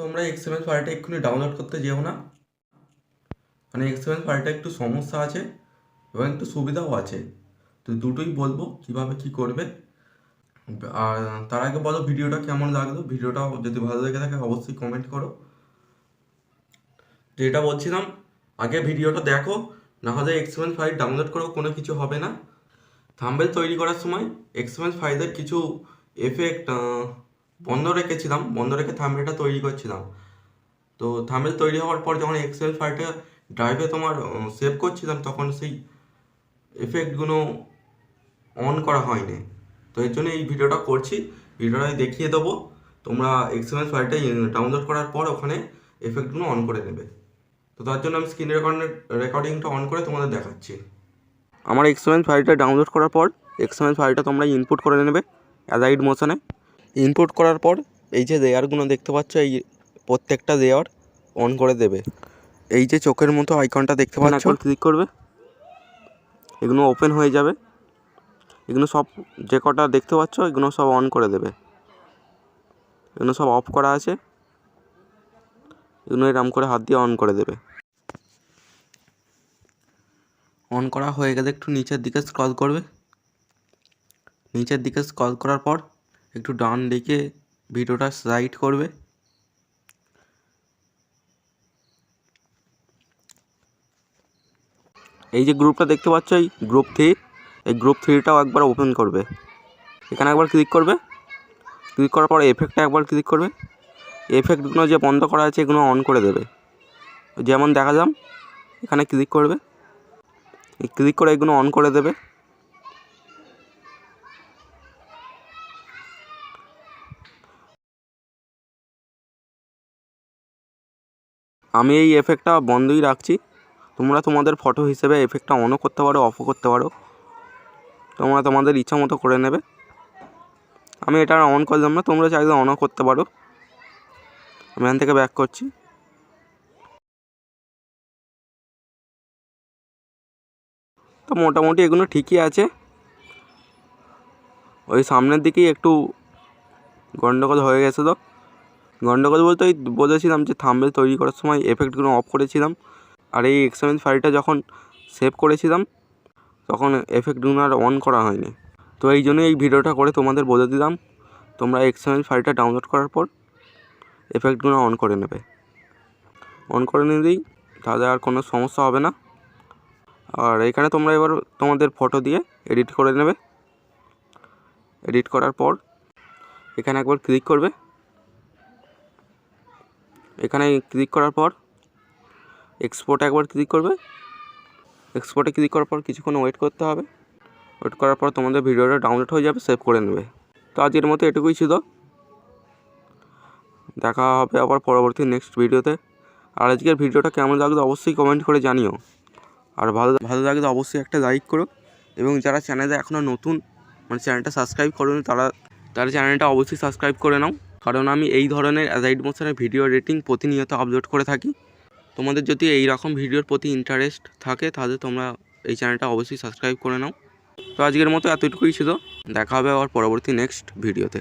তোমরা এক্সএমএল ফাইলটা এক্ষুনি ডাউনলোড করতে যেও না, মানে এক্সএমএল ফাইলটা একটু সমস্যা আছে এবং একটু সুবিধাও আছে। তো দুটোই বলবো কীভাবে কী করবে। আর তার আগে বলো ভিডিওটা কেমন লাগলো, ভিডিওটা যদি ভালো লেগে থাকে অবশ্যই কমেন্ট করো। যেটা বলছিলাম, আগে ভিডিওটা দেখো, নাহলে এক্সএমএল ফাইল ডাউনলোড করেও কোনো কিছু হবে না। থাম্বনেল তৈরি করার সময় এক্সএমএল ফাইলের কিছু এফেক্ট বন্ধ রেখে থাম্বনেলটা তৈরি করছিলাম। তো থাম্বনেল তৈরি হওয়ার পর যখন এক্সএমএল ফাইলটা ড্রাইভে তোমার সেভ করছিলাম, তখন সেই এফেক্টগুলো অন করা হয়নি। তো এর জন্য এই ভিডিওটা করছি, ভিডিওটা দেখিয়ে দেবো। তোমরা এক্সএমএল ফাইলটা ডাউনলোড করার পর ওখানে এফেক্টগুলো অন করে নেবে। তো তার জন্য আমি স্ক্রিন রেকর্ডিংটা অন করে তোমাদের দেখাচ্ছি। আমার এক্সএমএল ফাইলটা ডাউনলোড করার পর এক্সএমএল ফাইলটা তোমরা ইনপুট করে নেবে অ্যালাইড মোশনে। ইনপুট করার পর এই যে লেয়ারগুলো দেখতে পাচ্ছ, এই প্রত্যেকটা লেয়ার অন করে দেবে। এই যে চোখের মতো আইকনটা দেখতে পাচ্ছ, একবার ক্লিক করবে, এগুলো ওপেন হয়ে যাবে। এগুলো সব যে কটা দেখতে পাচ্ছ এগুলো সব অন করে দেবে। এগুলো সব অফ করা আছে, এগুলো এরম করে হাত দিয়ে অন করে দেবে। অন করা হয়ে গেলে একটু নিচের দিকে স্ক্রল করবে। নিচের দিকে স্ক্রল করার পর একটু ডান দিকে ভিডিওটা স্লাইড করবে। এই যে গ্রুপটা দেখতে পাচ্ছ, এই গ্রুপ 3, এই গ্রুপ 3টাও একবার ওপেন করবে। এখানে একবার ক্লিক করবে, ক্লিক করার পর এফেক্টটা একবার ক্লিক করবে। এফেক্টগুলো যে বন্ধ করা আছে এগুলো অন করে দেবে। যেমন দেখালাম, এখানে ক্লিক করবে, ক্লিক করে এগুলো অন করে দেবে। আমি এই এফেক্টটা বন্ধই রাখছি। তোমরা তোমাদের ফটো হিসেবে এফেক্টটা অনও করতে পারো, অফও করতে পারো, তোমরা তোমাদের ইচ্ছা মতো করে নেবে। আমি এটা অন করলাম না, তোমরা চাইলে অনও করতে পারো। আমি এখান থেকে ব্যাক করছি। তো মোটামুটি এগুলো ঠিকই আছে। ওই সামনের দিকেই একটু গন্ডগোল হয়ে গেছিলো। গন্ডগোল বলতে ওই বলেছিলাম যে থাম্বনেল তৈরি করার সময় এফেক্টগুলো অফ করেছিলাম, আর এই এক্সএমএল ফাইলটা যখন সেভ করেছিলাম তখন এফেক্টগুলো আর অন করা হয়নি। তো এই জন্যই এই ভিডিওটা করে তোমাদের বলে দিলাম, তোমরা এক্সএমএল ফাইলটা ডাউনলোড করার পর এফেক্টগুলো অন করে নেবে। অন করে নিলেই তাহলে আর কোনো সমস্যা হবে না। আর এখানে তোমরা এবার তোমাদের ফটো দিয়ে এডিট করে নেবে। এডিট করার পর এখানে একবার ক্লিক করবে। এখানে ক্লিক করার পর এক্সপোর্টে একবার ক্লিক করবে। এক্সপোর্টে ক্লিক করার পর কিছুক্ষণ ওয়েট করতে হবে। ওয়েট করার পর তোমাদের ভিডিওটা ডাউনলোড হয়ে যাবে, সেভ করে নেবে। তো আজকের মতো এটুকুই ছিল। দেখা হবে আবার পরবর্তী নেক্সট ভিডিওতে। আর আজকের ভিডিওটা কেমন লাগলো অবশ্যই কমেন্ট করে জানিও। আর ভালো লাগলে অবশ্যই একটা লাইক করো, এবং যারা চ্যানেলে এখনও নতুন, মানে চ্যানেলটা সাবস্ক্রাইব করোনি, তারা চ্যানেলটা অবশ্যই সাবস্ক্রাইব করে নাও। কারণ আমি এই ধরনের অ্যালাইড মোশনের ভিডিও এডিটিং প্রতিনিয়ত আপলোড করে থাকি। তোমাদের যদি এই রকম ভিডিওর প্রতি ইন্টারেস্ট থাকে তাহলে তোমরা এই চ্যানেলটা অবশ্যই সাবস্ক্রাইব করে নাও। তো আজকের মতো এতটুকুই ছিল। দেখা হবে আবার পরবর্তী নেক্সট ভিডিওতে।